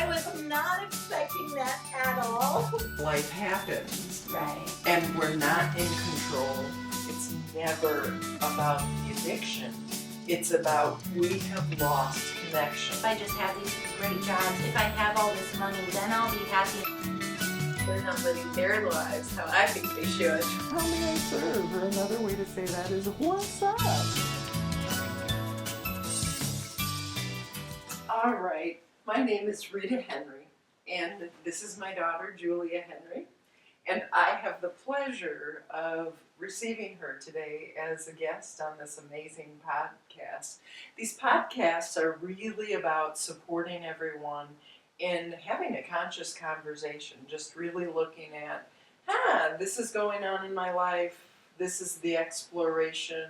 I was not expecting that at all. Life happens. Right. And we're not in control. It's never about the addiction. It's about we have lost connection. If I just have these great jobs, if I have all this money, then I'll be happy. They're not living their lives how I think they should. How may I serve? Or another way to say that is, what's up? All right. My name is Rita Henry, and this is my daughter, Julia Henry. And I have the pleasure of receiving her today as a guest on this amazing podcast. These podcasts are really about supporting everyone in having a conscious conversation, just really looking at, this is going on in my life, this is the exploration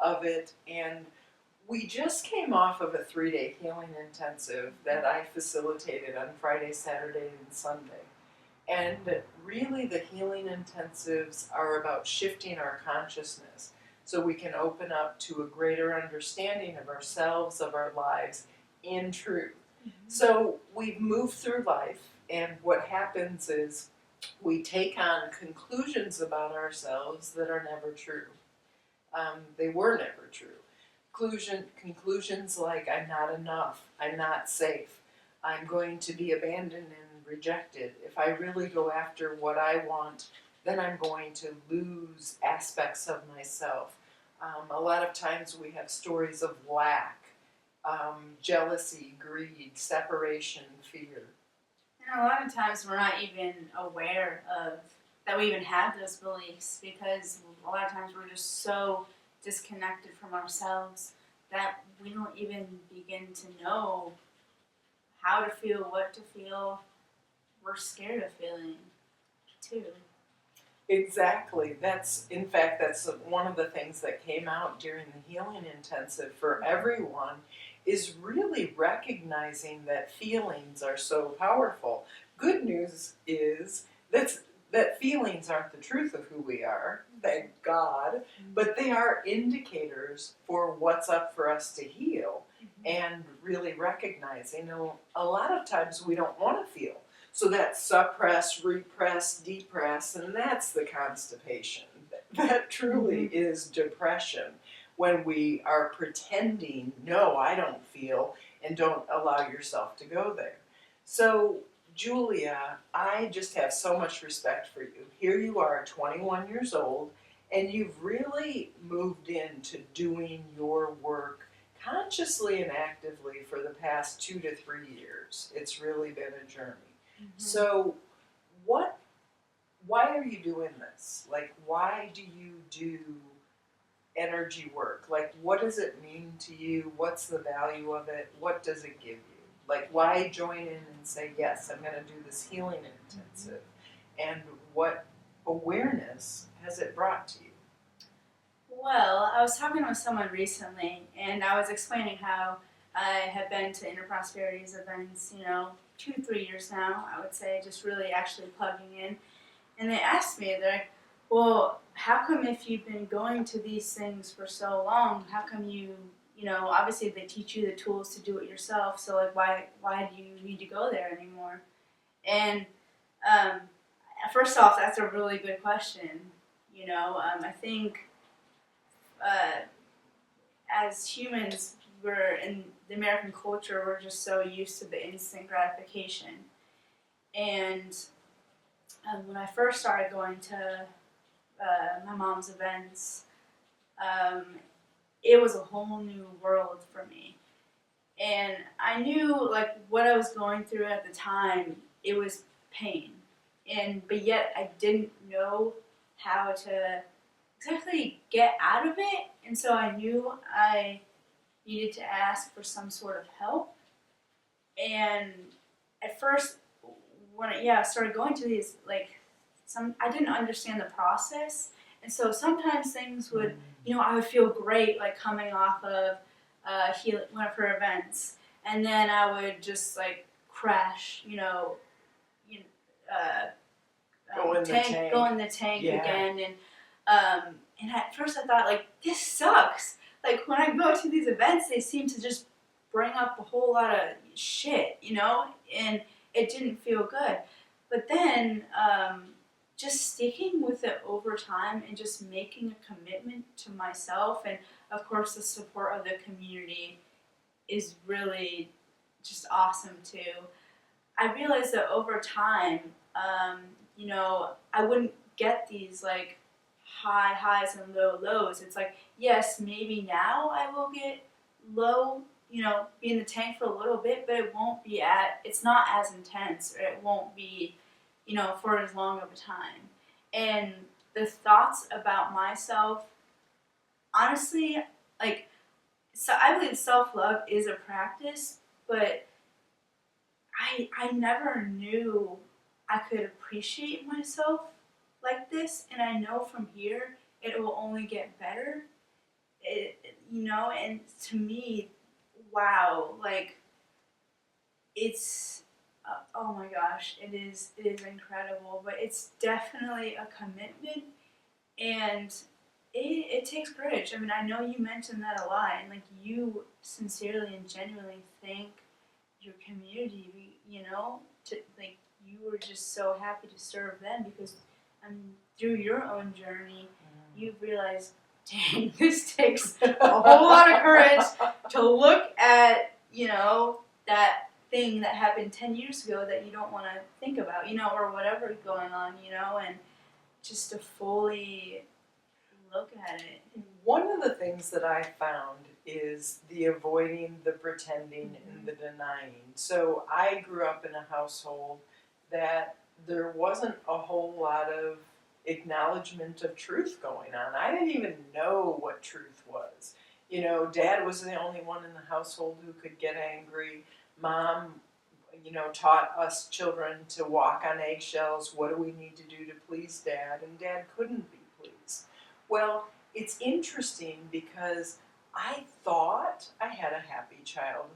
of it, and we just came off of a 3-day healing intensive that I facilitated on Friday, Saturday, and Sunday. And really the healing intensives are about shifting our consciousness so we can open up to a greater understanding of ourselves, of our lives, in truth. So we've moved through life, and what happens is we take on conclusions about ourselves that are never true. They were never true. Conclusions like, I'm not enough, I'm not safe, I'm going to be abandoned and rejected. If I really go after what I want, then I'm going to lose aspects of myself. A lot of times we have stories of lack, jealousy, greed, separation, fear. And a lot of times we're not even aware of that we even have those beliefs, because a lot of times we're just so disconnected from ourselves that we don't even begin to know how to feel, what to feel. We're scared of feeling too. Exactly. That's one of the things that came out during the healing intensive for everyone, is really recognizing that feelings are so powerful. Good news is that feelings aren't the truth of who we are, thank God, but they are indicators for what's up for us to heal, and really recognizing a lot of times we don't want to feel. So that's suppress, repress, depress, and that's the constipation. That truly is depression, when we are pretending, no, I don't feel, and don't allow yourself to go there. So, Julia, I just have so much respect for you. Here you are, 21 years old, and you've really moved into doing your work consciously and actively for the past 2 to 3 years. It's really been a journey. So, why are you doing this? Like, why do you do energy work? Like, what does it mean to you? What's the value of it? What does it give you? Like, why join in and say, yes, I'm going to do this healing intensive? And what awareness has it brought to you? Well, I was talking with someone recently, and I was explaining how I have been to Inner Prosperities events, 2-3 years now, I would say, just really actually plugging in. And they asked me, they're like, well, how come if you've been going to these things for so long, how come obviously they teach you the tools to do it yourself, so like why do you need to go there anymore? And first off, that's a really good question. I think as humans, we're in the American culture, we're just so used to the instant gratification. And when I first started going to my mom's events, it was a whole new world for me. And I knew what I was going through at the time, it was pain. But yet I didn't know how to exactly get out of it. And so I knew I needed to ask for some sort of help. And at first, when I started going to these, I didn't understand the process. And so sometimes things would, I would feel great, coming off of one of her events. And then I would just, crash, go in the tank again. And at first I thought, this sucks. When I go to these events, they seem to just bring up a whole lot of shit, you know, and it didn't feel good. But then just sticking with it over time and just making a commitment to myself, and of course the support of the community is really just awesome too. I realized that over time, you know, I wouldn't get these like high highs and low lows. It's like, yes, maybe now I will get low, you know, be in the tank for a little bit, but it's not as intense, or it won't be, you know, for as long of a time. And the thoughts about myself, honestly, like, so I believe self-love is a practice, but I never knew I could appreciate myself like this, and I know from here it will only get better. You know, and to me, wow, like it's oh my gosh, it is incredible, but it's definitely a commitment, and it takes courage. I mean, I know you mentioned that a lot, and like you sincerely and genuinely thank your community, you know, to like you were just so happy to serve them because, I mean, through your own journey, you've realized, dang, this takes a whole lot of courage to look at, you know, that thing that happened 10 years ago that you don't want to think about, you know, or whatever's going on, you know, and just to fully look at it. One of the things that I found is the avoiding, the pretending, and the denying. So I grew up in a household that there wasn't a whole lot of acknowledgement of truth going on. I didn't even know what truth was. You know, Dad was the only one in the household who could get angry. Mom, you know, taught us children to walk on eggshells. What do we need to do to please Dad? And Dad couldn't be pleased. Well, it's interesting because I thought I had a happy childhood.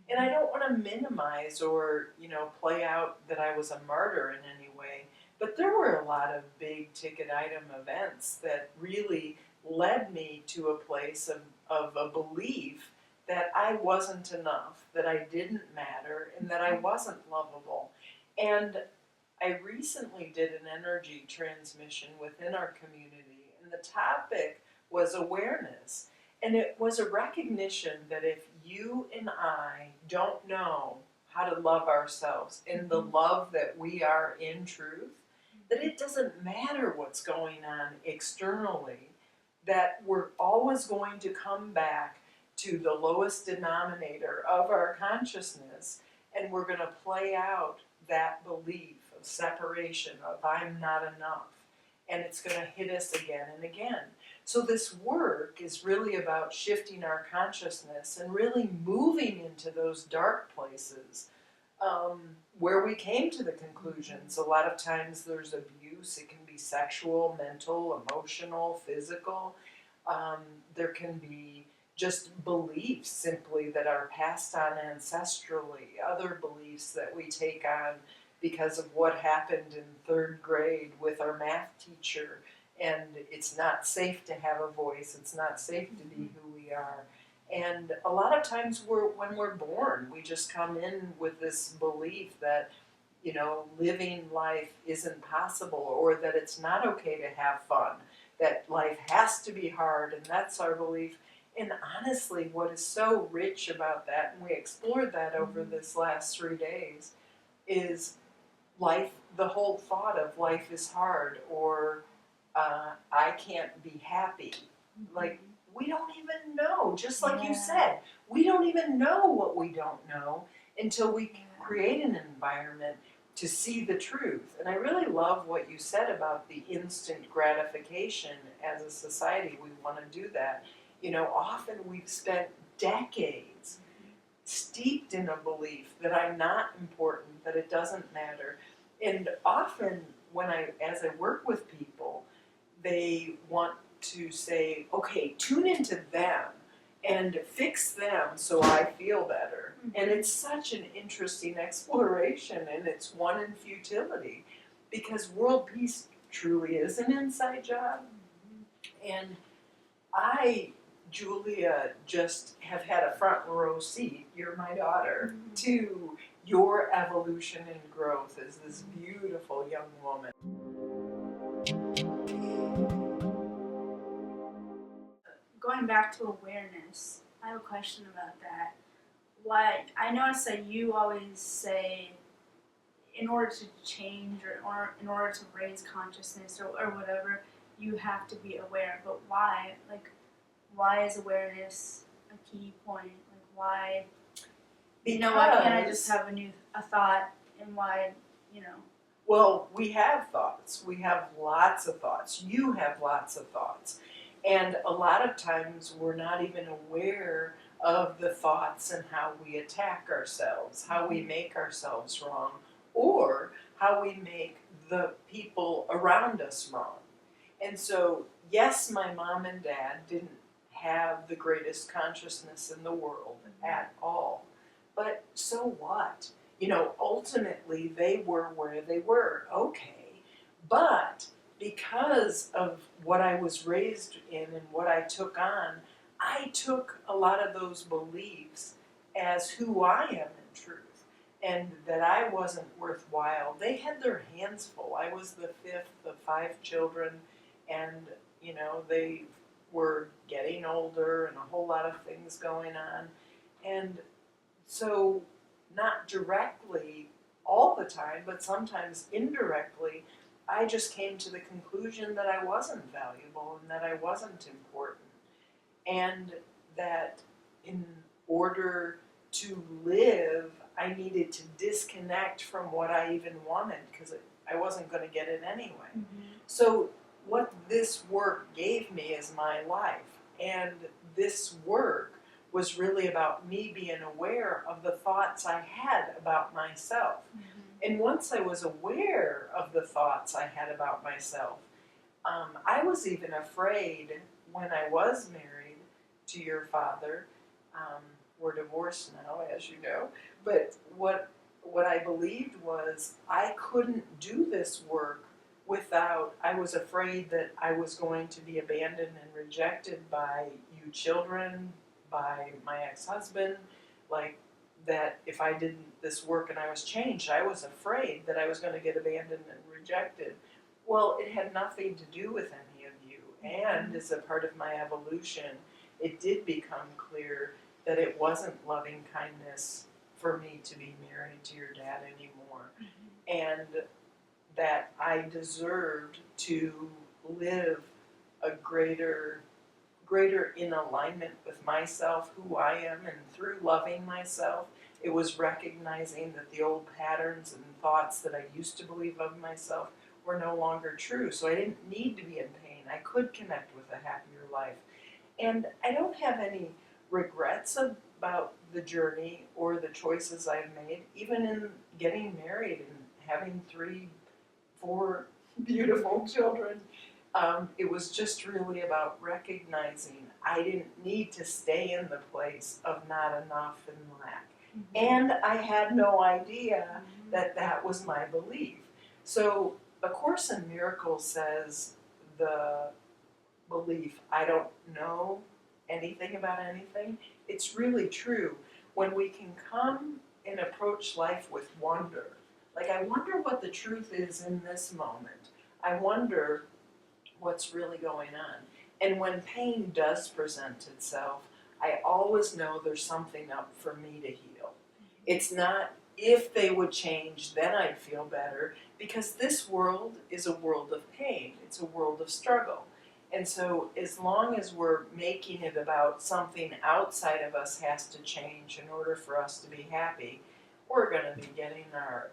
And I don't want to minimize or, you know, play out that I was a martyr in any way. But there were a lot of big ticket item events that really led me to a place of a belief that I wasn't enough, that I didn't matter, and that I wasn't lovable. And I recently did an energy transmission within our community, and the topic was awareness. And it was a recognition that if you and I don't know how to love ourselves in the love that we are in truth, that it doesn't matter what's going on externally, that we're always going to come back to the lowest denominator of our consciousness, and we're going to play out that belief of separation, of I'm not enough, and it's going to hit us again and again. So this work is really about shifting our consciousness and really moving into those dark places where we came to the conclusions. A lot of times there's abuse. It can be sexual, mental, emotional, physical. There can be just beliefs simply that are passed on ancestrally, other beliefs that we take on because of what happened in third grade with our math teacher. And it's not safe to have a voice. It's not safe to be who we are. And a lot of times when we're born, we just come in with this belief that, you know, living life isn't possible, or that it's not okay to have fun, that life has to be hard, and that's our belief. And honestly, what is so rich about that, and we explored that over this last 3 days, is life, the whole thought of life is hard, or I can't be happy. Like, we don't even know, just like you said, we don't even know what we don't know until we create an environment to see the truth. And I really love what you said about the instant gratification. As a society, we want to do that. You know, often we've spent decades steeped in a belief that I'm not important, that it doesn't matter. And often as I work with people, they want to say, okay, tune into them and fix them so I feel better. And it's such an interesting exploration, and it's one in futility, because world peace truly is an inside job. And I Julia just have had a front row seat, you're my daughter, to your evolution and growth as this beautiful young woman. Going back to awareness, I have a question about that. Why I notice that you always say, in order to change or in order to raise consciousness or whatever, you have to be aware. But why? Like, why is awareness a key point? Like, why? Why can't I just have a thought, and why, Well, we have thoughts. We have lots of thoughts. You have lots of thoughts. And a lot of times we're not even aware of the thoughts and how we attack ourselves, how we make ourselves wrong, or how we make the people around us wrong. And so, yes, my mom and dad didn't have the greatest consciousness in the world at all. But so what? Ultimately they were where they were. Okay. But because of what I was raised in and what I took on, I took a lot of those beliefs as who I am in truth, and that I wasn't worthwhile. They had their hands full. I was the fifth of 5 children, and they were getting older and a whole lot of things going on. And so, not directly all the time, but sometimes indirectly, I just came to the conclusion that I wasn't valuable and that I wasn't important. And that in order to live, I needed to disconnect from what I even wanted, because I wasn't going to get it anyway. So what this work gave me is my life. And this work was really about me being aware of the thoughts I had about myself. And once I was aware of the thoughts I had about myself, I was even afraid when I was married to your father. We're divorced now, as you know. But what I believed was I couldn't do this work without, I was afraid that I was going to be abandoned and rejected by you children, by my ex-husband, like that if I did this work and I was changed, I was afraid that I was going to get abandoned and rejected. Well, it had nothing to do with any of you. And as a part of my evolution, it did become clear that it wasn't loving kindness for me to be married to your dad anymore. And that I deserved to live a greater in alignment with myself, who I am, and through loving myself, it was recognizing that the old patterns and thoughts that I used to believe of myself were no longer true. So I didn't need to be in pain. I could connect with a happier life. And I don't have any regrets about the journey or the choices I've made, even in getting married and having 4 beautiful children. It was just really about recognizing I didn't need to stay in the place of not enough and lack. And I had no idea that that was my belief. So A Course in Miracles says the belief, I don't know anything about anything, it's really true. When we can come and approach life with wonder, like I wonder what the truth is in this moment. I wonder what's really going on. And when pain does present itself, I always know there's something up for me to heal. It's not if they would change, then I'd feel better, because this world is a world of pain. It's a world of struggle. And so as long as we're making it about something outside of us has to change in order for us to be happy, we're going to be getting our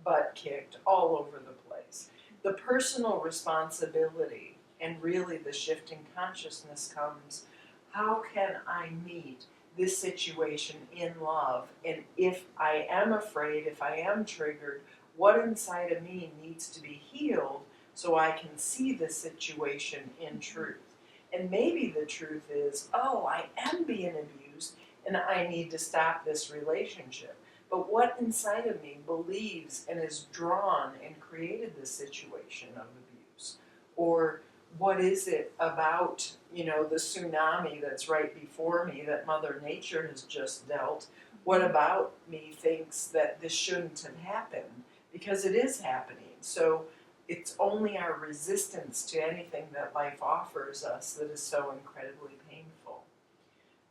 butt kicked all over the place. The personal responsibility and really the shifting consciousness comes, how can I meet this situation in love? And if I am afraid, if I am triggered, what inside of me needs to be healed so I can see the situation in truth? And maybe the truth is, oh, I am being abused and I need to stop this relationship. But what inside of me believes and is drawn and created this situation of abuse? Or what is it about, you know, the tsunami that's right before me that Mother Nature has just dealt? What about me thinks that this shouldn't have happened? Because it is happening. So it's only our resistance to anything that life offers us that is so incredibly painful.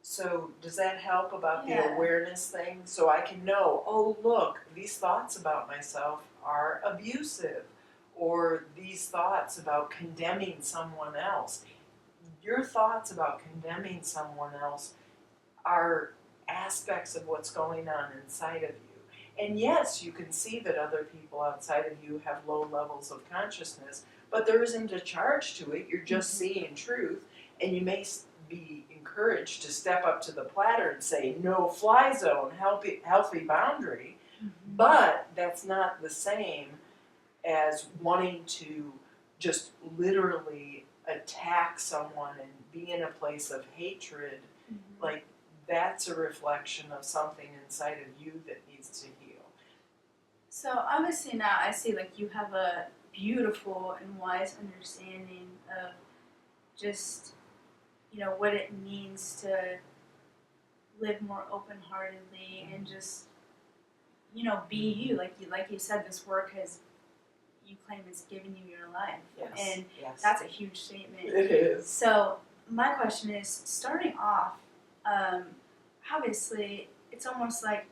So does that help about the Yeah. awareness thing? So I can know, oh look, these thoughts about myself are abusive, or these thoughts about condemning someone else. Your thoughts about condemning someone else are aspects of what's going on inside of you. And yes, you can see that other people outside of you have low levels of consciousness, but there isn't a charge to it. You're just seeing truth, and you may be encouraged to step up to the platter and say, no fly zone, healthy boundary, but that's not the same as wanting to just literally attack someone and be in a place of hatred. Like, that's a reflection of something inside of you that needs to heal. So obviously now I see like you have a beautiful and wise understanding of just, you know, what it means to live more open-heartedly and just, you know, be you. Like you said, this work has, you claim it's given you your life. Yes. And yes. that's a huge statement. It is. So my question is, starting off, obviously it's almost like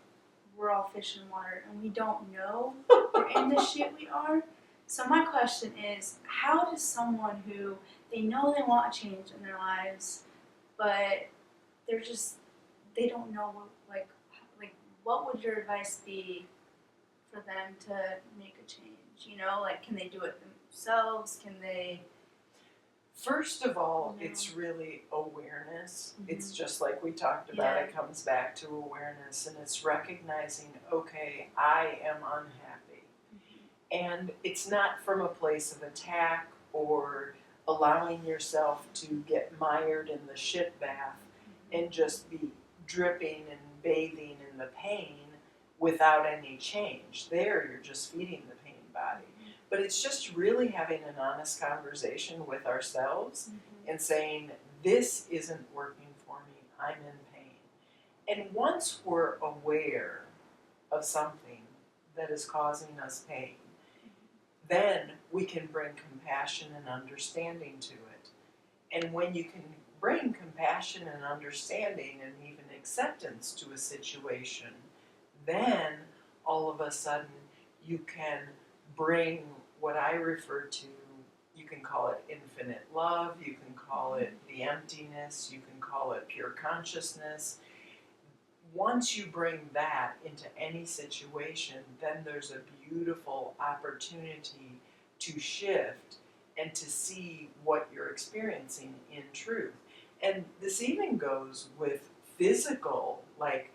we're all fish in water and we don't know we're in the shit we are. So my question is, how does someone who, they know they want a change in their lives, but they're just, they don't know like what would your advice be for them to make a change? You know, like, can they do it themselves? Can they? First of all, No. it's really awareness. It's just like we talked about, Yeah. it comes back to awareness, and it's recognizing, okay, I am unhappy. And it's not from a place of attack or allowing yourself to get mired in the shit bath and just be dripping and bathing in the pain without any change. There, you're just feeding the pain body. But it's just really having an honest conversation with ourselves and saying, this isn't working for me, I'm in pain. And once we're aware of something that is causing us pain, then we can bring compassion and understanding to it. And when you can bring compassion and understanding and even acceptance to a situation, then all of a sudden you can bring what I refer to, you can call it infinite love, you can call it the emptiness, you can call it pure consciousness. Once you bring that into any situation, then there's a beautiful opportunity to shift and to see what you're experiencing in truth. And this even goes with physical, like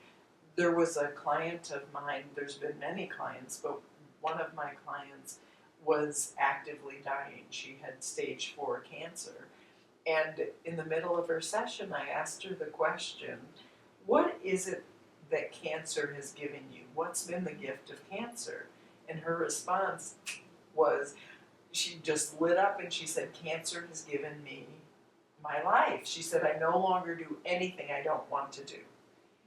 there was a client of mine, there's been many clients, but one of my clients was actively dying. She had stage 4 cancer. And in the middle of her session, I asked her the question, what is it that cancer has given you? What's been the gift of cancer? And her response was, she just lit up and she said, cancer has given me my life. She said, I no longer do anything I don't want to do.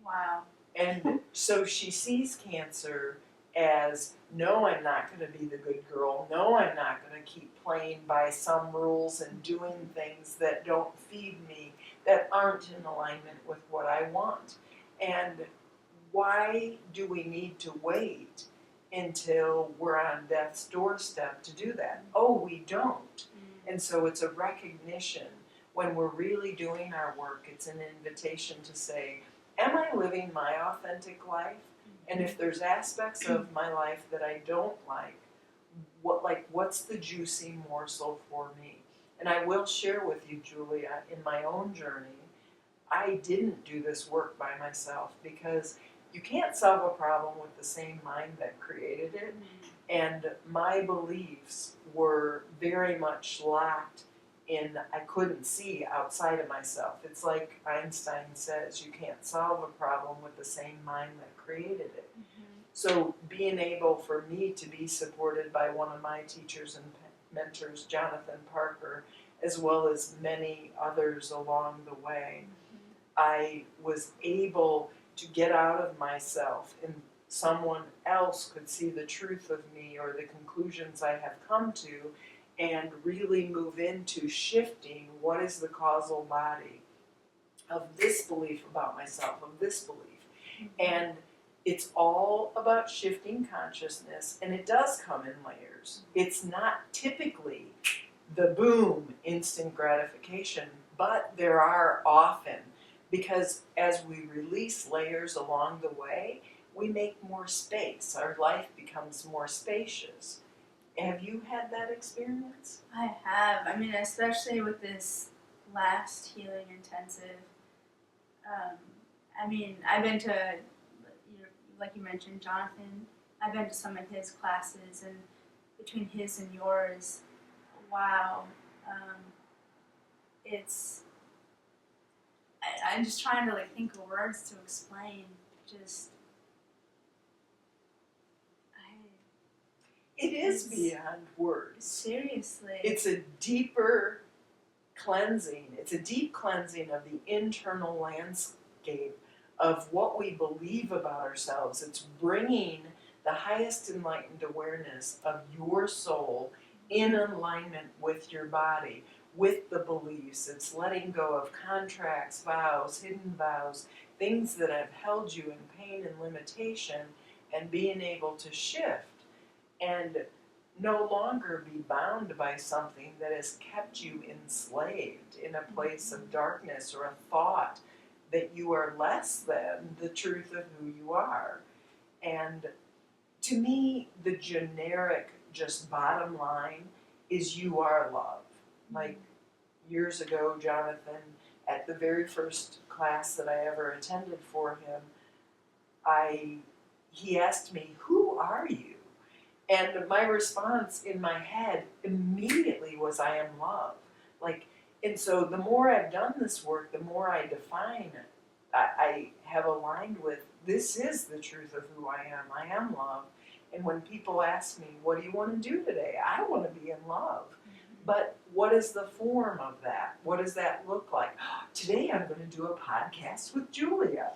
Wow. And so she sees cancer as, no, I'm not going to be the good girl. No, I'm not going to keep playing by some rules and doing things that don't feed me, that aren't in alignment with what I want. And why do we need to wait until we're on death's doorstep to do that? Oh, we don't. And so it's a recognition. When we're really doing our work, it's an invitation to say, am I living my authentic life? And if there's aspects of my life that I don't like, what's the juicy morsel for me? And I will share with you, Julia, in my own journey, I didn't do this work by myself because you can't solve a problem with the same mind that created it. And my beliefs were very much locked in, I couldn't see outside of myself. It's like Einstein says, you can't solve a problem with the same mind that created it. So being able for me to be supported by one of my teachers and mentors, Jonathan Parker, as well as many others along the way, I was able to get out of myself, and someone else could see the truth of me or the conclusions I have come to, and really move into shifting what is the causal body of this belief about myself, of this belief. And it's all about shifting consciousness, and it does come in layers. It's not typically the boom, instant gratification, but there are often, because as we release layers along the way, we make more space. Our life becomes more spacious. Have you had that experience? I have. I mean, especially with this last healing intensive. I mean, I've been to, like you mentioned, Jonathan. I've been to some of his classes, and between his and yours, wow, it's. I'm just trying to like think of words to explain. Just. It is beyond words. Seriously. It's a deeper cleansing. It's a deep cleansing of the internal landscape of what we believe about ourselves. It's bringing the highest enlightened awareness of your soul in alignment with your body, with the beliefs. It's letting go of contracts, vows, hidden vows, things that have held you in pain and limitation, and being able to shift and no longer be bound by something that has kept you enslaved in a place of darkness or a thought that you are less than the truth of who you are. And to me, the generic, just bottom line is you are love. Like years ago, Jonathan, at the very first class that I ever attended for him, he asked me, "Who are you?" And my response in my head immediately was, I am love. And so the more I've done this work, the more I define it. I have aligned with, this is the truth of who I am. I am love. And when people ask me, what do you want to do today? I want to be in love. But what is the form of that? What does that look like? Today I'm going to do a podcast with Julia.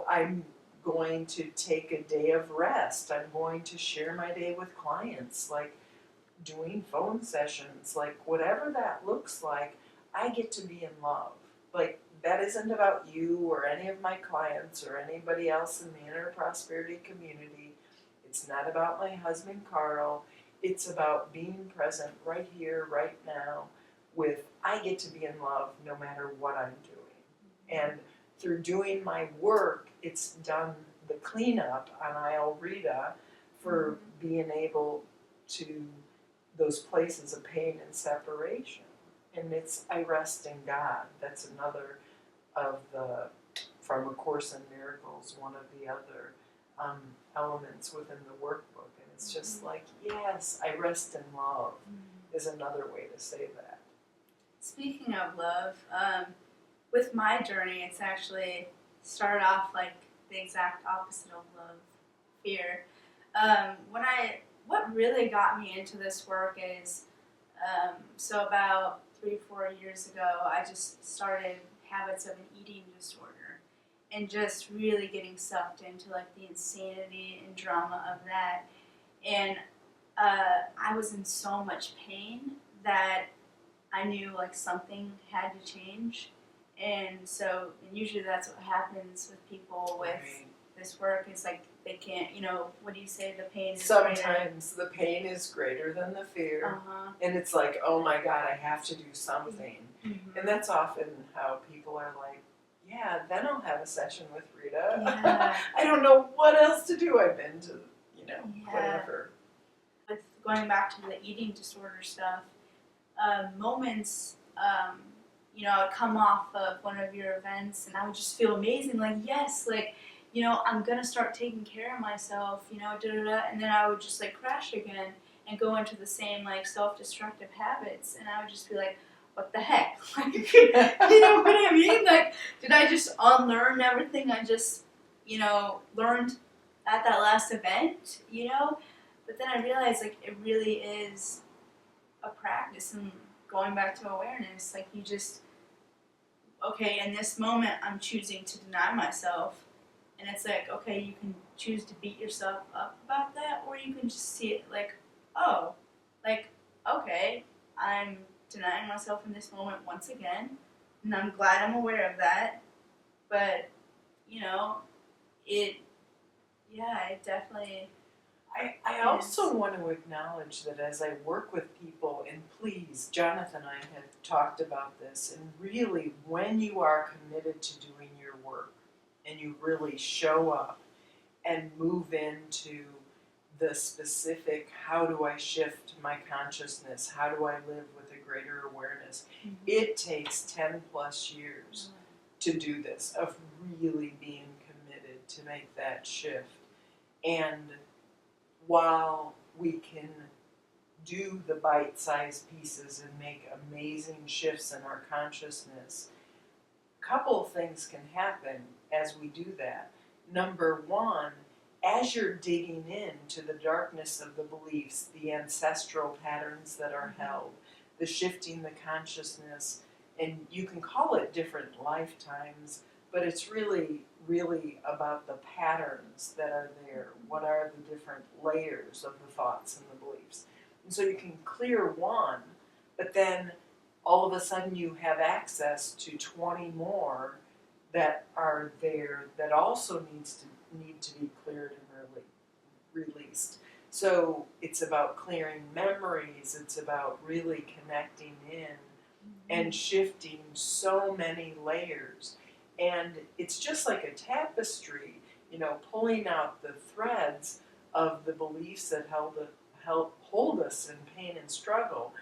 I'm going to take a day of rest. I'm going to share my day with clients, like doing phone sessions, like whatever that looks like, I get to be in love. Like that isn't about you or any of my clients or anybody else in the Inner Prosperity community. It's not about my husband, Carl. It's about being present right here, right now, with I get to be in love no matter what I'm doing. And through doing my work, it's done the cleanup on aisle Rita for being able to those places of pain and separation. And it's I rest in God. That's another of the, from A Course in Miracles, one of the other elements within the workbook. And it's just like, yes, I rest in love is another way to say that. Speaking of love, with my journey, it's actually started off like the exact opposite of love, fear. What really got me into this work is, so about 3-4 years ago, I just started habits of an eating disorder, and just really getting sucked into like the insanity and drama of that. And I was in so much pain that I knew like something had to change. And usually that's what happens with people with this work. It's like they can't, what do you say, the pain is sometimes greater. The pain is greater than the fear. And it's like, oh my God, I have to do something. And that's often how people are like, yeah, then I'll have a session with Rita. Yeah. I don't know what else to do. I've been to, whatever. With going back to the eating disorder stuff, moments, I would come off of one of your events and I would just feel amazing, like, yes, like, I'm going to start taking care of myself, and then I would just, like, crash again and go into the same, like, self-destructive habits, and I would just be like, what the heck? Like, you know what I mean? Like, did I just unlearn everything I just, learned at that last event, But then I realized, like, it really is a practice, and going back to awareness, like you just, okay, in this moment I'm choosing to deny myself. And it's like, okay, you can choose to beat yourself up about that, or you can just see it like, oh, like, okay, I'm denying myself in this moment once again, and I'm glad I'm aware of that. But, you know, it definitely. I also want to acknowledge that as I work with people, and please, Jonathan and I have talked about this, and really when you are committed to doing your work and you really show up and move into the specific, how do I shift my consciousness, how do I live with a greater awareness, it takes 10 plus years to do this, of really being committed to make that shift. And while we can do the bite-sized pieces and make amazing shifts in our consciousness, a couple of things can happen as we do that. Number one, as you're digging into the darkness of the beliefs, the ancestral patterns that are held, the shifting the consciousness, and you can call it different lifetimes, but it's really about the patterns that are there. What are the different layers of the thoughts and the beliefs? And so you can clear one, but then all of a sudden you have access to 20 more that are there that also need to be cleared and released. So it's about clearing memories, it's about really connecting in and shifting so many layers. And it's just like a tapestry, pulling out the threads of the beliefs that hold us in pain and struggle.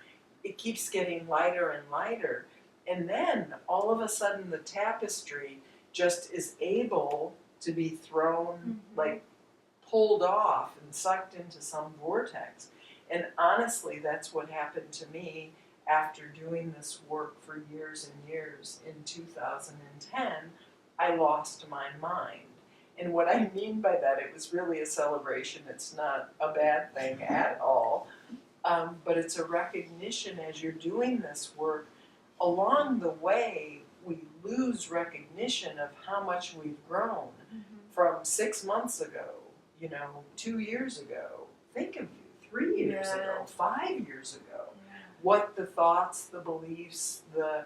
It keeps getting lighter and lighter. And then all of a sudden the tapestry just is able to be thrown, like pulled off and sucked into some vortex. And honestly, that's what happened to me after doing this work for years and years. In 2010, I lost my mind. And what I mean by that, it was really a celebration. It's not a bad thing at all. But it's a recognition as you're doing this work. Along the way, we lose recognition of how much we've grown from 6 months ago, 2 years ago. Think of you, 3 years ago, 5 years ago. What the thoughts, the beliefs, the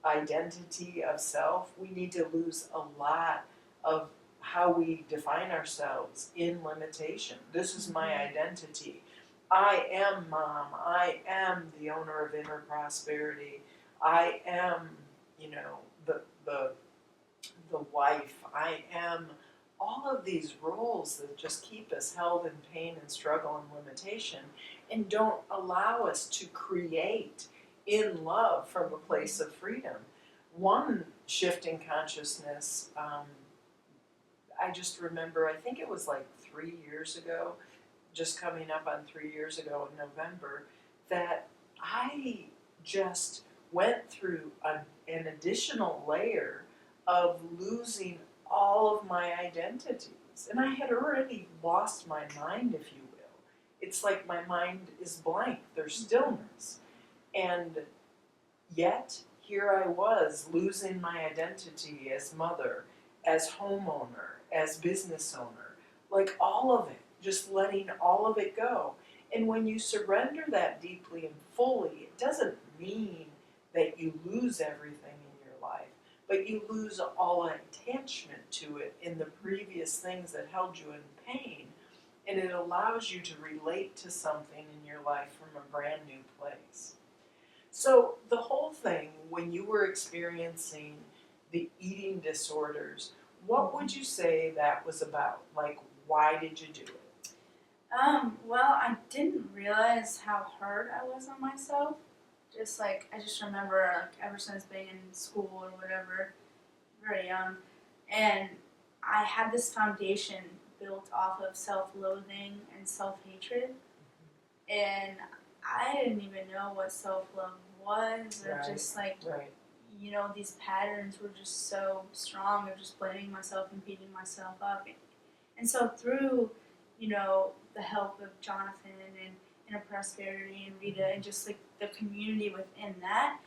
identity of self, we need to lose a lot of how we define ourselves in limitation. This is my identity. I am mom. I am the owner of inner prosperity. I am, the wife. I am all of these roles that just keep us held in pain and struggle and limitation and don't allow us to create in love from a place of freedom. One shift in consciousness, I just remember, I think it was like 3 years ago, just coming up on 3 years ago in November, that I just went through an additional layer of losing all of my identities. And I had already lost my mind, if you will. It's like my mind is blank, there's stillness. And yet, here I was losing my identity as mother, as homeowner, as business owner, like all of it, just letting all of it go. And when you surrender that deeply and fully, it doesn't mean that you lose everything in your life, but you lose all attachment to it in the previous things that held you in pain, and it allows you to relate to something in your life from a brand new place. So the whole thing, when you were experiencing the eating disorders, what would you say that was about? Like, why did you do it? Well, I didn't realize how hard I was on myself. I just remember, ever since being in school or whatever, very young, and I had this foundation built off of self-loathing and self-hatred, and I didn't even know what self-love was, or these patterns were just so strong of just blaming myself and beating myself up. And so through, the help of Jonathan in a prosperity and Rita and just like the community within that,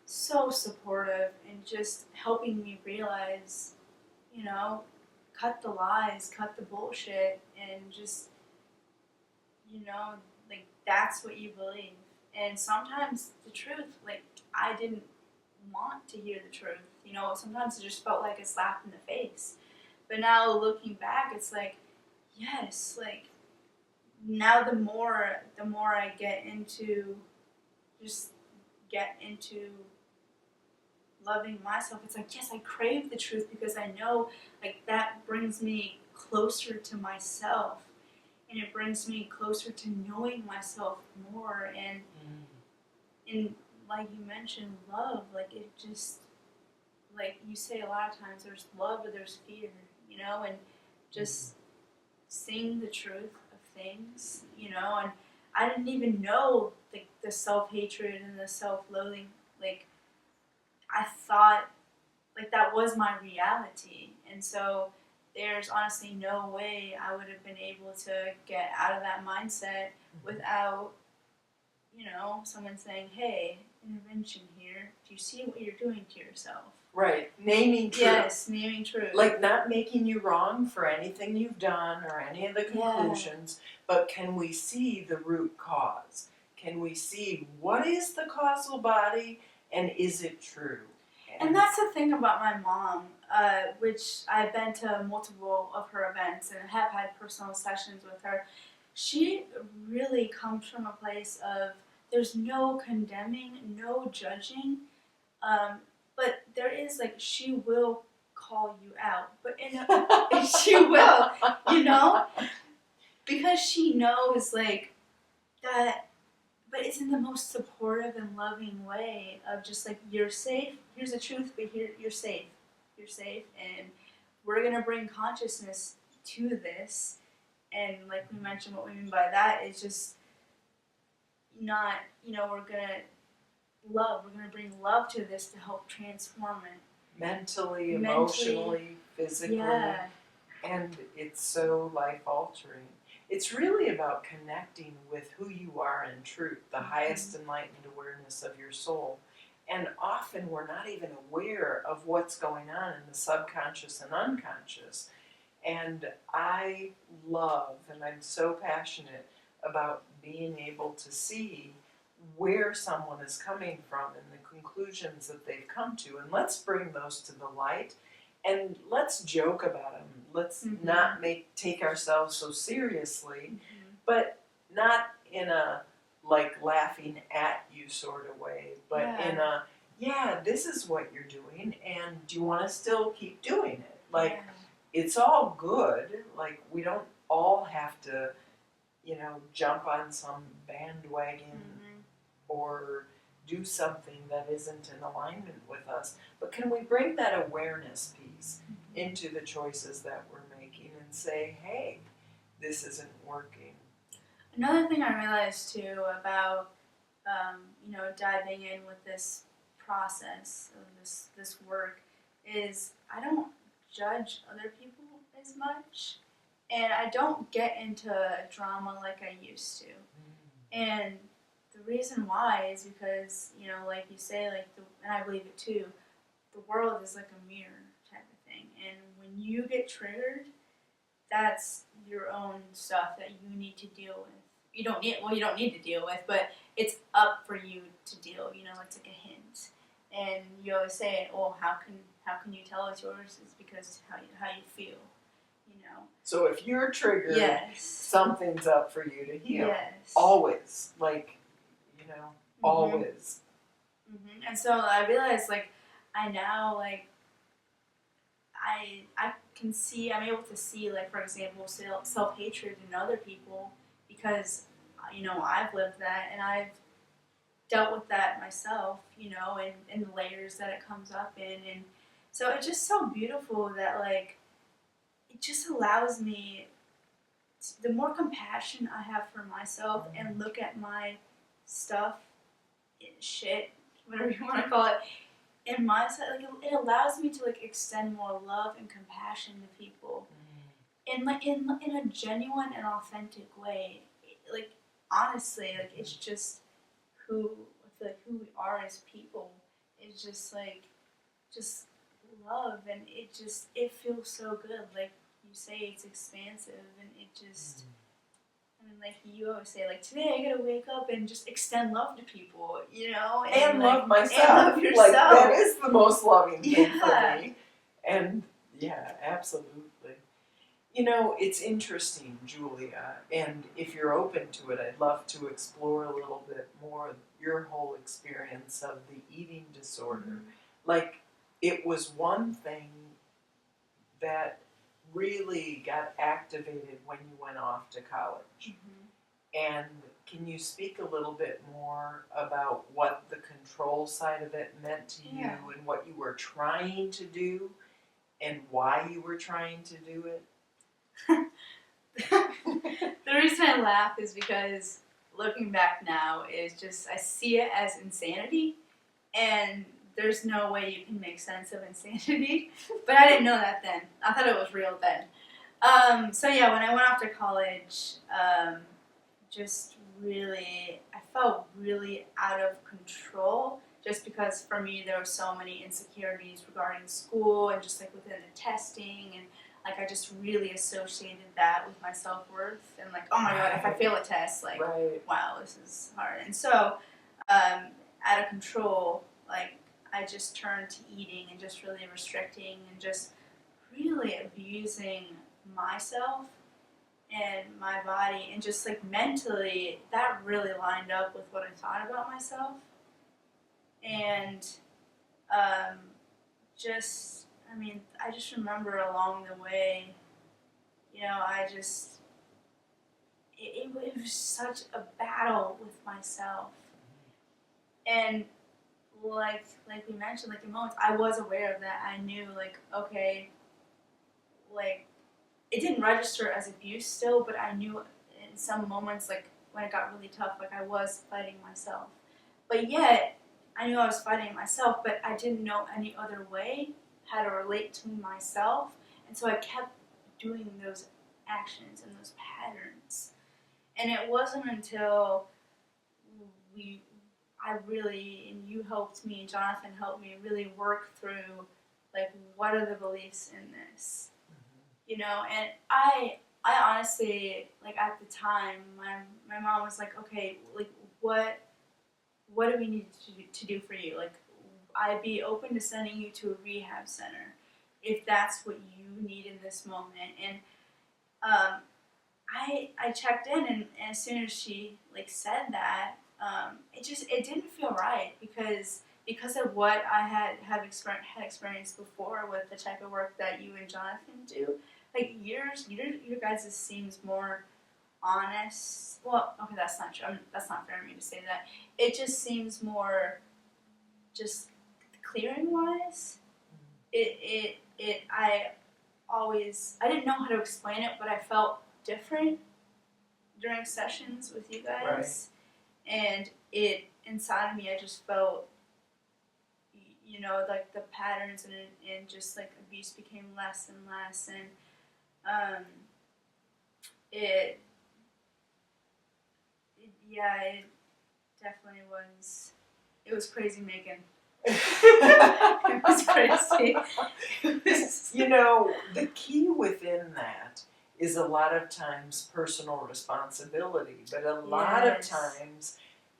so supportive and just helping me realize, you know, cut the lies, cut the bullshit, and just, you know, like that's what you believe. And sometimes the truth, like I didn't want to hear the truth. You know, sometimes it just felt like a slap in the face. But now looking back, it's like, yes, like now the more I get into loving myself, it's like, yes, I crave the truth because I know like that brings me closer to myself and it brings me closer to knowing myself more and like you mentioned, love, like it just, like you say a lot of times, there's love or there's fear, you know, and just seeing the truth of things, you know, and I didn't even know like the self-hatred and the self-loathing, like I thought like that was my reality, and so there's honestly no way I would have been able to get out of that mindset without, you know, someone saying, hey, intervention here. Do you see what you're doing to yourself? Right. Naming truth. Yes, naming truth. Like not making you wrong for anything you've done or any of the conclusions, but can we see the root cause? Can we see what is the causal body and is it true? And that's the thing about my mom, which I've been to multiple of her events and have had personal sessions with her. She really comes from a place of there's no condemning, no judging, but there is like she will call you out, but she will, you know, because she knows like that. But it's in the most supportive and loving way of just like, you're safe, here's the truth, but here, you're safe, and we're gonna bring consciousness to this, and like we mentioned, what we mean by that is just not, you know, we're gonna bring love to this to help transform it. Mentally, emotionally, physically, and it's so life-altering. It's really about connecting with who you are in truth, the highest enlightened awareness of your soul. And often we're not even aware of what's going on in the subconscious and unconscious. And I love, and I'm so passionate about being able to see where someone is coming from and the conclusions that they've come to. And let's bring those to the light. And let's joke about them. Let's not take ourselves so seriously, but not in a like laughing at you sort of way, but in a, yeah, this is what you're doing, and do you want to still keep doing it? Like, it's all good. Like, we don't all have to, you know, jump on some bandwagon or do something that isn't in alignment with us. But can we bring that awareness piece into the choices that we're making and say, hey, this isn't working? Another thing I realized too about, you know, diving in with this process of this work is I don't judge other people as much, and I don't get into drama like I used to. And the reason why is because, you know, like you say, like, and I believe it too, the world is like a mirror type of thing. And when you get triggered, that's your own stuff that you need to deal with. You don't need to deal with, but it's up for you to deal. You know, it's like a hint. And you always say, "Oh, how can you tell it's yours?" It's because how you feel. You know. So if you're triggered, something's up for you to heal. Yes. Always, like, you know, always. And so I realized, like, I now, like, I can see, I'm able to see, like, for example, self-hatred in other people because, you know, I've lived that and I've dealt with that myself, you know, and the layers that it comes up in. And so it's just so beautiful that, like, it just allows me, the more compassion I have for myself and look at my stuff, shit, whatever you want to call it, in mindset, like it allows me to like extend more love and compassion to people, in a genuine and authentic way. Like honestly, like, it's just who I feel like who we are as people is just like just love, and it feels so good. Like you say, it's expansive, and it just. I mean, like you always say, like today I gotta wake up and just extend love to people, And like, love myself. and love yourself. Like that is the most loving thing Yeah. for me. And yeah, absolutely. It's interesting, Julia, and if you're open to it, I'd love to explore a little bit more your whole experience of the eating disorder. Like, it was one thing that really got activated when you went off to college. And can you speak a little bit more about what the control side of it meant to you and what you were trying to do and why you were trying to do it? The reason I laugh is because looking back now is just I see it as insanity, and there's no way you can make sense of insanity. But I didn't know that then. I thought it was real then. So yeah, when I went off to college, just really, I felt really out of control. Just because for me there were so many insecurities regarding school and just like within the testing, and like I just really associated that with my self-worth, and like, oh my god, if I fail a test, like, wow, this is hard. And so out of control, like I just turned to eating and just really restricting and just really abusing myself and my body, and just like mentally that really lined up with what I thought about myself. And I just remember along the way, it was such a battle with myself. And like we mentioned, like in moments, I was aware of that. I knew, like, okay, like, it didn't register as abuse still, but I knew in some moments, like when it got really tough, like I was fighting myself. But yet, I knew I was fighting myself, but I didn't know any other way how to relate to myself. And so I kept doing those actions and those patterns. And it wasn't until and you helped me, Jonathan helped me really work through, like, what are the beliefs in this? And I honestly, like, at the time, my mom was like, okay, like, what do we need to do for you? Like, I'd be open to sending you to a rehab center if that's what you need in this moment. And I checked in, and as soon as she, like, said that, it didn't feel right because of what I had experienced before with the type of work that you and Jonathan do. Like, your guys' seems more honest. Well, okay, that's not true. That's not fair of me to say that. It just seems more, just clearing wise. I didn't know how to explain it, but I felt different during sessions with you guys. Right. And it inside of me, I just felt, like the patterns and just like abuse became less and less, and it definitely was. It was crazy, Megan. It was crazy. The key within that is a lot of times personal responsibility, but a lot of times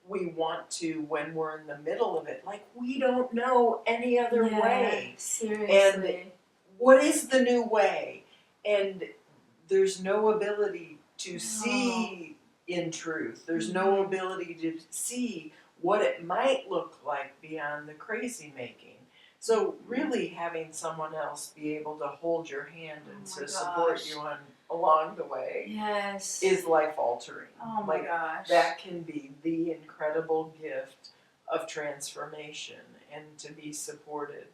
we want to, when we're in the middle of it, like, we don't know any other way. Seriously. And what is the new way? And there's no ability to see in truth. There's no ability to see what it might look like beyond the crazy making. So really having someone else be able to hold your hand and to support you along the way is life altering. Oh my gosh. That can be the incredible gift of transformation and to be supported.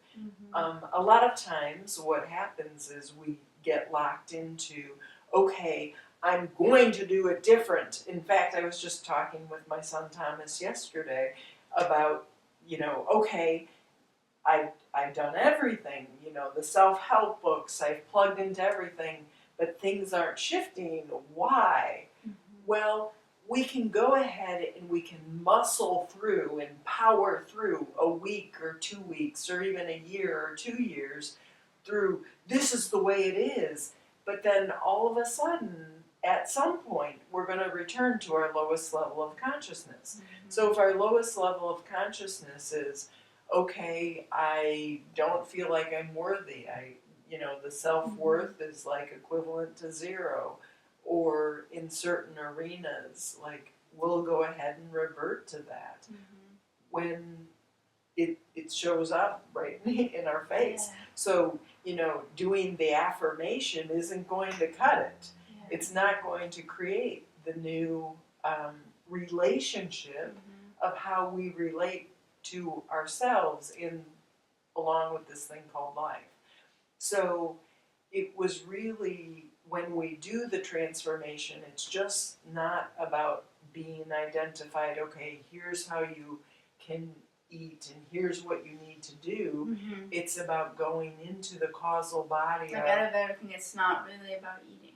A lot of times what happens is we get locked into, okay, I'm going to do it different. In fact, I was just talking with my son Thomas yesterday about, okay, I've done everything, the self-help books, I've plugged into everything, but things aren't shifting. Why? Well, we can go ahead and we can muscle through and power through a week or 2 weeks or even a year or 2 years through this is the way it is. But then all of a sudden, at some point, we're going to return to our lowest level of consciousness. So if our lowest level of consciousness is, okay, I don't feel like I'm worthy, the self-worth is like equivalent to 0, or in certain arenas, like we'll go ahead and revert to that when it shows up right in our face. Yeah. So, doing the affirmation isn't going to cut it. Yeah. It's not going to create the new relationship of how we relate to ourselves along with this thing called life. So it was really, when we do the transformation, it's just not about being identified, okay, here's how you can eat and here's what you need to do. It's about going into the causal body. Like out of everything, it's not really about eating.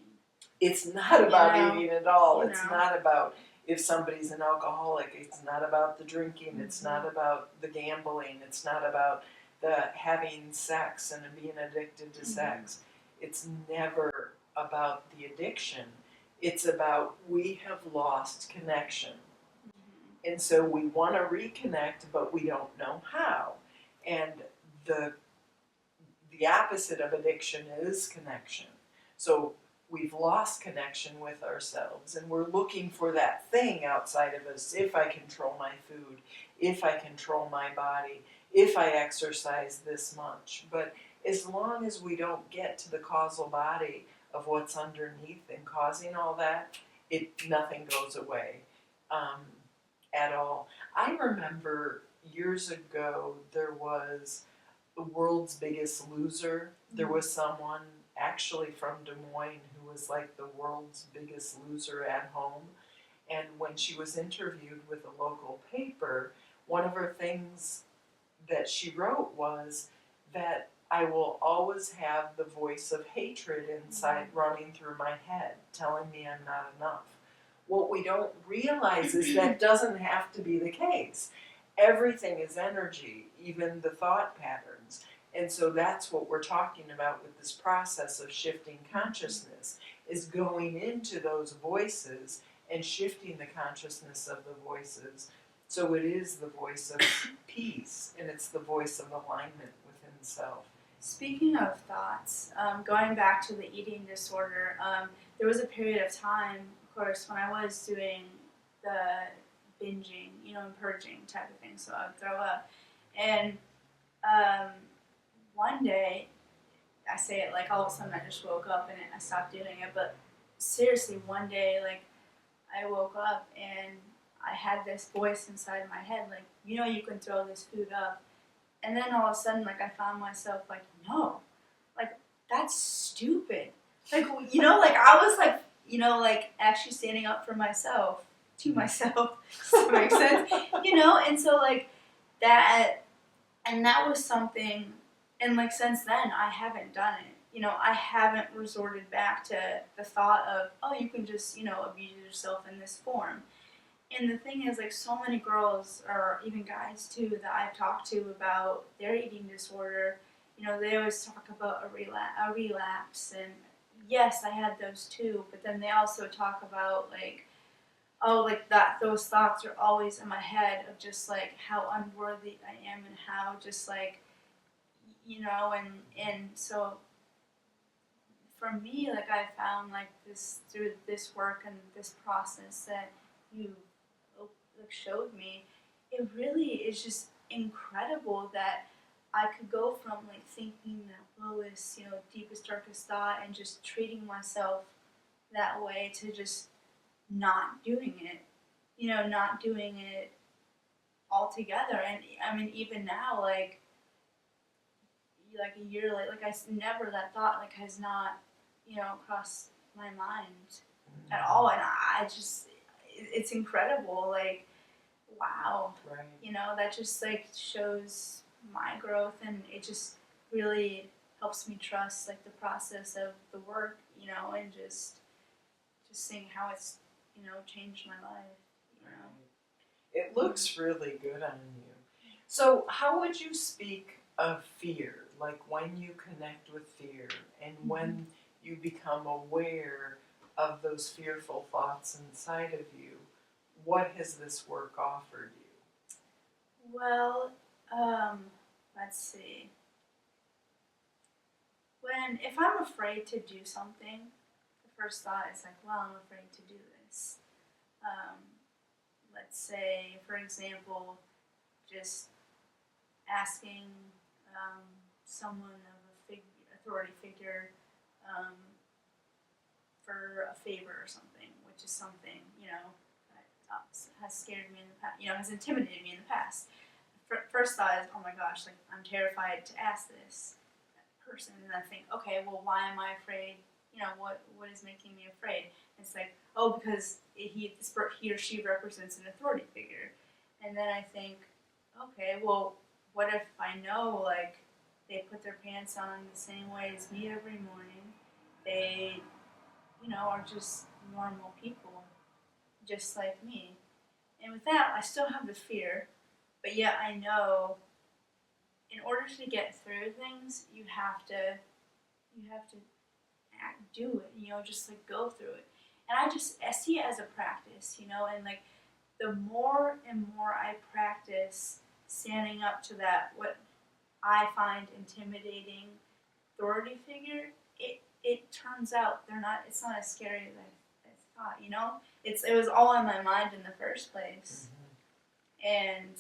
It's not about eating at all. It's know. not about if somebody's an alcoholic. It's not about the drinking. It's not about the gambling. It's not about the having sex and being addicted to sex. It's never about the addiction. It's about we have lost connection. And so we want to reconnect, but we don't know how. And the opposite of addiction is connection. So we've lost connection with ourselves, and we're looking for that thing outside of us. If I control my food, if I control my body, if I exercise this much. But as long as we don't get to the causal body of what's underneath and causing all that, nothing goes away at all. I remember years ago there was the World's Biggest Loser. There was someone actually from Des Moines who was like the world's biggest loser at home. And when she was interviewed with a local paper, one of her things that she wrote was that I will always have the voice of hatred inside running through my head, telling me I'm not enough. What we don't realize is that doesn't have to be the case. Everything is energy, even the thought patterns. And so that's what we're talking about with this process of shifting consciousness, is going into those voices and shifting the consciousness of the voices. So it is the voice of peace, and it's the voice of alignment within self. Speaking of thoughts, going back to the eating disorder, there was a period of time, of course, when I was doing the binging, and purging type of thing, so I would throw up. And one day, I say it like all of a sudden I just woke up and I stopped doing it, but seriously, one day, like, I woke up and I had this voice inside my head, like, you can throw this food up. And then all of a sudden, like, I found myself like, no, like, that's stupid. Like, like, I was like, like, actually standing up for myself, to myself, does that make sense? And so, like, that was something, and, like, since then, I haven't done it. I haven't resorted back to the thought of, oh, you can just, abuse yourself in this form. And the thing is, like, so many girls, or even guys too, that I've talked to about their eating disorder, they always talk about a relapse. And yes, I had those too, but then they also talk about, like, oh, like, those thoughts are always in my head of just, like, how unworthy I am and how just, like, and so for me, like, I found, like, this, through this work and this process that you showed me, it really is just incredible that I could go from, like, thinking that lowest, deepest, darkest thought and just treating myself that way to just not doing it, not doing it altogether. And I mean, even now, like a year later, like, that thought, like, has not, crossed my mind at all. And I just, it's incredible, like, wow, Right. That just, like, shows my growth, and it just really helps me trust, like, the process of the work, and just seeing how it's, changed my life. It looks really good on you. So how would you speak of fear? Like when you connect with fear and when you become aware of those fearful thoughts inside of you, what has this work offered you? Well, let's see. If I'm afraid to do something, the first thought is like, well, I'm afraid to do this. Let's say, for example, just asking someone of authority figure for a favor or something, which is something, that has scared me in the past, has intimidated me in the past. First thought is, oh my gosh, like I'm terrified to ask this person, and I think, okay, well, why am I afraid? What is making me afraid? And it's like, oh, because he or she represents an authority figure. And then I think, okay, well, what if I know, like, they put their pants on the same way as me every morning? They, are just normal people, just like me. And with that, I still have the fear, but yet I know in order to get through things, you have to do it, just like go through it. And I see it as a practice, and like the more and more I practice standing up to that, what I find intimidating authority figure, it turns out it's not as scary as I thought, it was all in my mind in the first place. And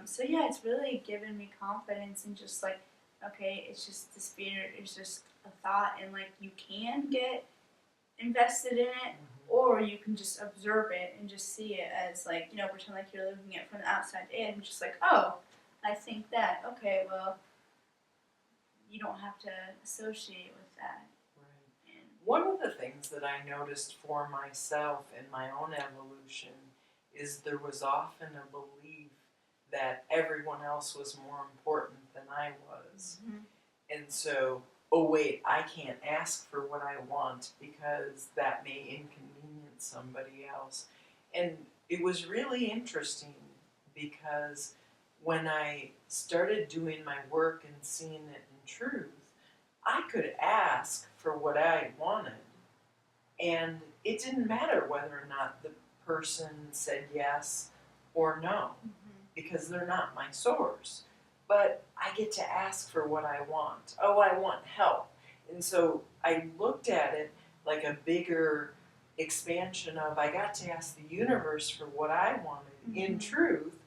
so yeah, it's really given me confidence and just like, okay, it's just this fear, it's just a thought, and like you can get invested in it, or you can just observe it and just see it as like, pretend like you're looking at it from the outside in, just like, oh, I think that, okay, well, you don't have to associate with that. Right. One of the things that I noticed for myself in my own evolution is there was often a belief that everyone else was more important than I was. And so, oh wait, I can't ask for what I want because that may inconvenience somebody else. And it was really interesting because when I started doing my work and seeing it in truth, I could ask for what I wanted. And it didn't matter whether or not the person said yes or no, because they're not my source. But I get to ask for what I want. Oh, I want help. And so I looked at it like a bigger expansion of I got to ask the universe for what I wanted in truth,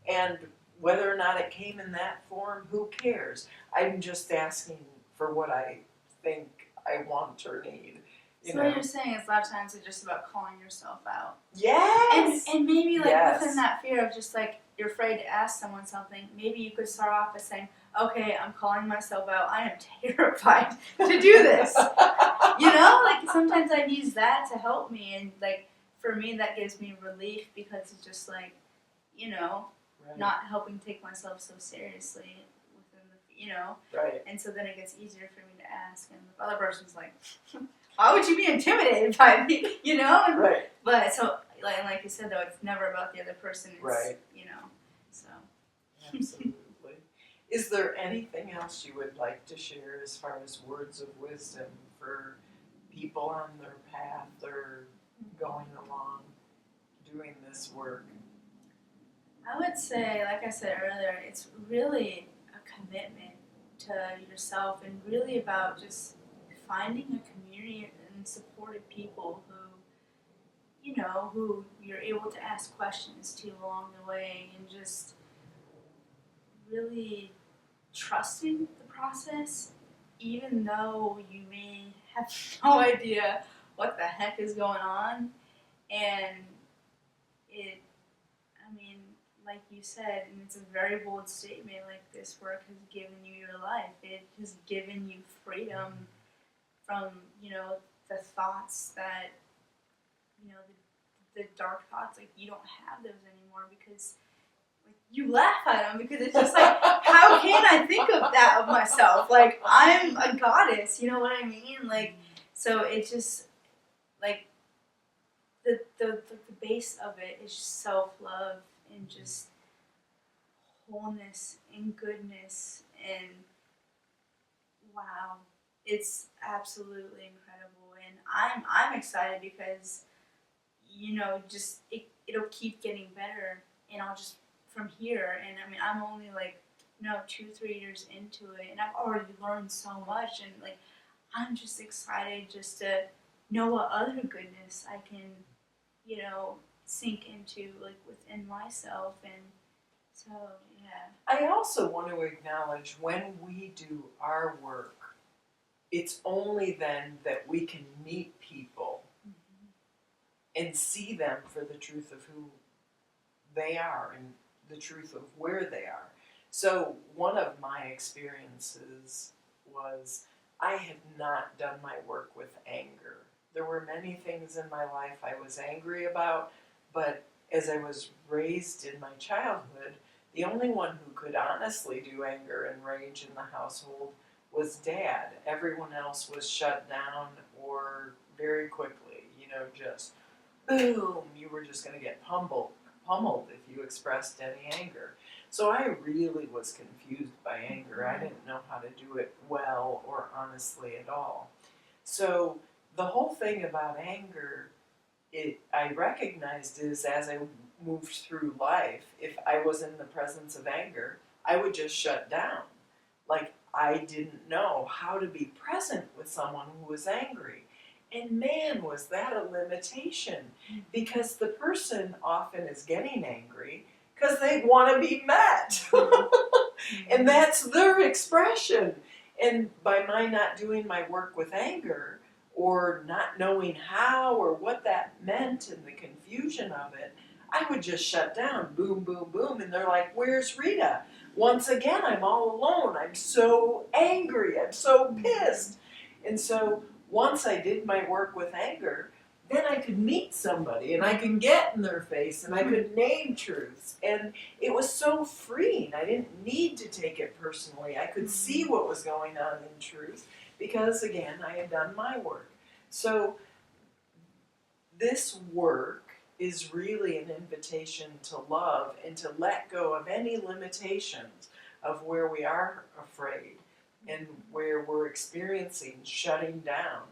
and whether or not it came in that form, who cares? I'm just asking for what I think I want or need. So what you're saying is a lot of times it's just about calling yourself out. Yes! And maybe like within that fear of just like you're afraid to ask someone something, maybe you could start off by saying, okay, I'm calling myself out. I am terrified to do this. Like sometimes I've used that to help me, and like for me that gives me relief because it's just like, not helping take myself so seriously within the, Right. And so then it gets easier for me to ask, and the other person's like, why would you be intimidated by me, Right. But so, like you said, though, it's never about the other person. It's, right. So. Absolutely. Is there anything else you would like to share as far as words of wisdom for people on their path or going along doing this work? I would say, like I said earlier, it's really a commitment to yourself and really about just finding a community and supportive people who you're able to ask questions to along the way, and just really trusting the process, even though you may have no idea what the heck is going on. And like you said, and it's a very bold statement, like this work has given you your life. It has given you freedom from, the thoughts that, the dark thoughts, like you don't have those anymore because like, you laugh at them because it's just like, how can I think of that of myself? Like, I'm a goddess, you know what I mean? Like, so it's just, like, the the base of it is just self-love and just wholeness and goodness, and wow, it's absolutely incredible. And I'm excited because, you know, just it'll keep getting better, and I'll just from here. And I mean, I'm only like, you know, 2-3 years into it, and I've already learned so much. And like, I'm just excited just to know what other goodness I can, you know, sink into like within myself. And so yeah. I also want to acknowledge when we do our work, it's only then that we can meet people and see them for the truth of who they are and the truth of where they are. So one of my experiences was I had not done my work with anger. There were many things in my life I was angry about, but as I was raised in my childhood, the only one who could honestly do anger and rage in the household was Dad. Everyone else was shut down or very quickly, you know, just boom, you were just going to get pummeled if you expressed any anger. So I really was confused by anger. I didn't know how to do it well or honestly at all. So the whole thing about anger, I recognized is as I moved through life, if I was in the presence of anger, I would just shut down. Like I didn't know how to be present with someone who was angry. And man, was that a limitation, because the person often is getting angry because they want to be met. And that's their expression. And by my not doing my work with anger, or not knowing how or what that meant and the confusion of it, I would just shut down, boom, boom, boom. And they're like, where's Rita? Once again, I'm all alone. I'm so angry. I'm so pissed. And so once I did my work with anger, then I could meet somebody and I could get in their face and I could name truths. And it was so freeing. I didn't need to take it personally. I could see what was going on in truth because, again, I had done my work. So this work is really an invitation to love and to let go of any limitations of where we are afraid and where we're experiencing shutting down,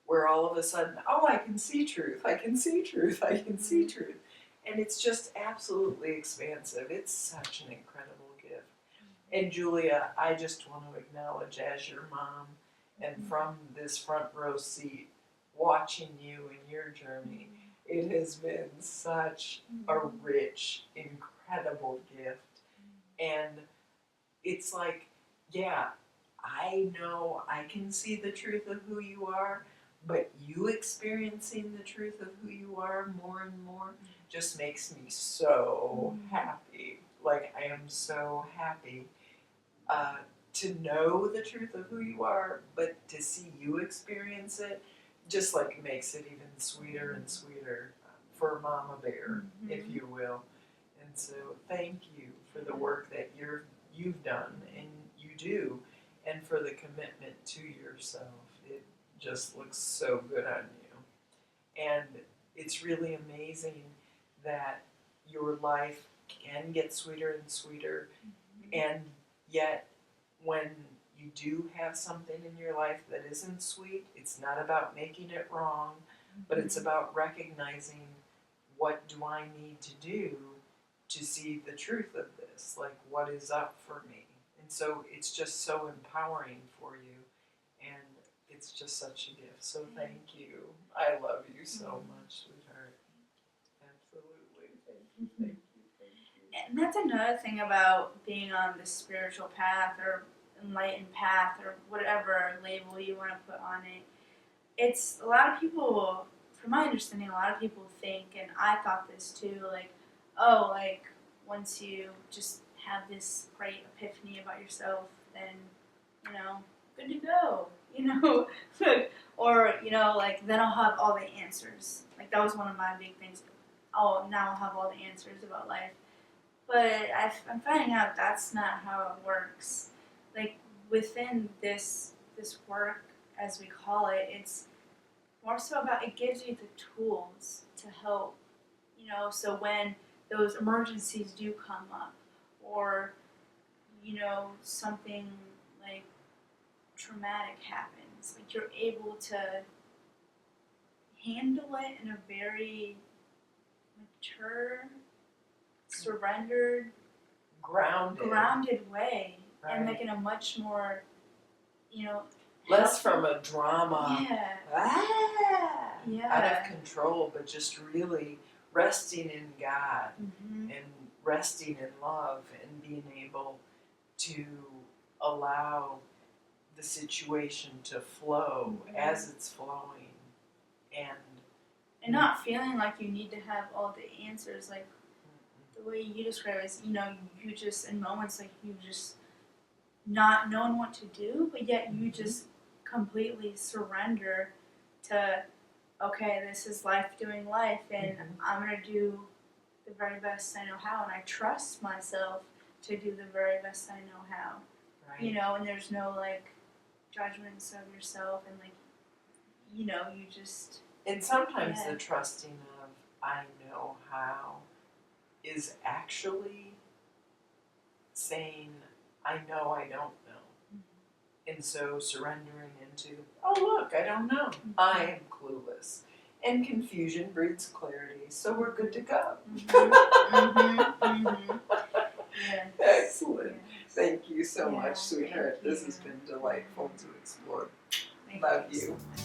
where all of a sudden, oh, I can see truth, I can see truth, I can see truth. And it's just absolutely expansive. It's such an incredible gift. And Julia, I just want to acknowledge as your mom and from this front row seat, watching you in your journey, it has been such a rich, incredible gift. And it's like, yeah, I know I can see the truth of who you are, but you experiencing the truth of who you are more and more just makes me so happy. Like, I am so happy to know the truth of who you are, but to see you experience it just like makes it even sweeter and sweeter for Mama Bear, if you will. And so thank you for the work that you've done and you do, and for the commitment to yourself. It just looks so good on you. And it's really amazing that your life can get sweeter and sweeter, and yet when you do have something in your life that isn't sweet, it's not about making it wrong, but it's about recognizing, what do I need to do to see the truth of this? Like, what is up for me? And so it's just so empowering for you, and it's just such a gift. So thank you. I love you so much, sweetheart. Absolutely. Thank you, thank you, thank you. And that's another thing about being on the spiritual path or enlightened path or whatever label you want to put on it. It's a lot of people, from my understanding, a lot of people think, and I thought this too, like, oh, like once you just have this great epiphany about yourself, then, you know, good to go, you know, or, you know, like then I'll have all the answers. Like that was one of my big things. Oh, now I'll have all the answers about life. But I'm finding out that's not how it works. Like within this work, as we call it, it's more so about, it gives you the tools to help, you know, so when those emergencies do come up, or, you know, something like traumatic happens, like you're able to handle it in a very mature, surrendered, grounded way, and like in a much more, you know, less from a drama, yeah, out of control, but just really resting in God and resting in love and being able to allow the situation to flow as it's flowing, and not feeling like you need to have all the answers. Like the way you describe it is, you know, you just in moments like you just not knowing what to do, but yet you just completely surrender to, okay, this is life doing life, and I'm gonna do the very best I know how, and I trust myself to do the very best I know how. right. You know, and there's no like judgments of yourself, and like, you know, you just. And sometimes the trusting of I know how is actually saying I know I don't know. And so surrendering into, oh look, I don't know. I am clueless. And confusion breeds clarity, so we're good to go. Yeah. Excellent. Yes. Thank you so much, Yeah, sweetheart. thank This you. has been delightful to explore. Thank Love you you. so much.